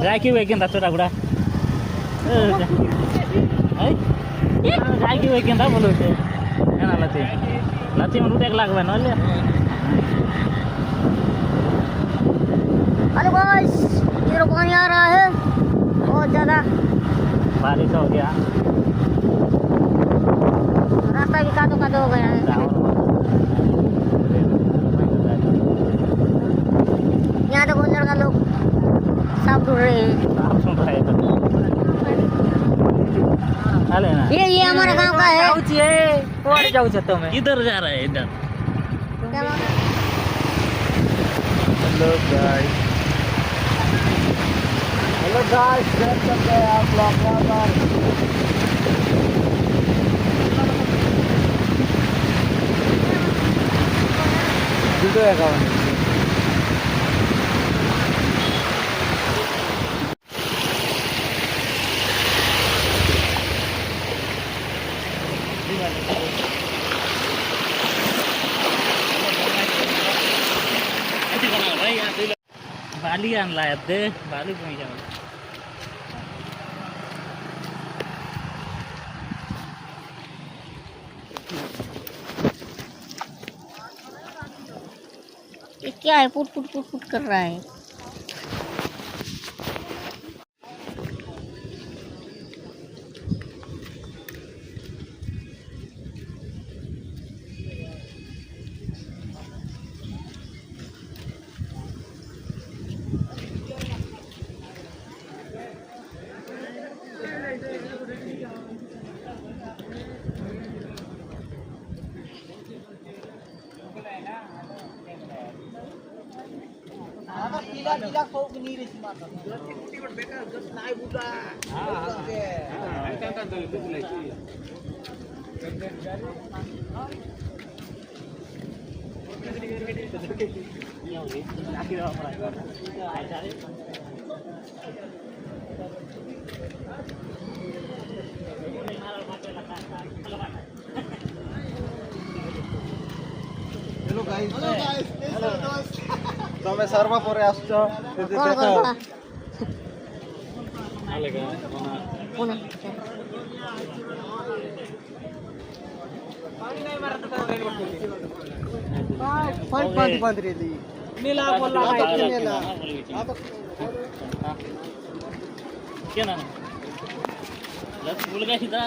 राखी हुए क्या छोटा गुड़ा राखी हुए क्या बोलो से है ना लती लती में रूट 1 लाख बनो ले। हेलो गाइस, ये पानी आ रहा है बहुत ज़्यादा, बारिश हो गया, रास्ता भी कादो कादो हो गया है। यहाँ तो गुजर का लोग सब ढूंढ रहे हैं। ये हमारा गांव का है। इधर जा रहा है इधर। हेलो गाइस, देख सकते हैं आप लोग यहाँ पर वीडियो अकाउंट बाली आणला दे बाली पण ये क्या है? पुट पुट पुट पुट कर रहा है। Gila kau sendiri sih mata. Betul just naik buda. Kan tuh itu lagi. Hello guys. Hello guys. Hello guys. Sampai sarva pore ascho. क्या ना लग भूल गए इधर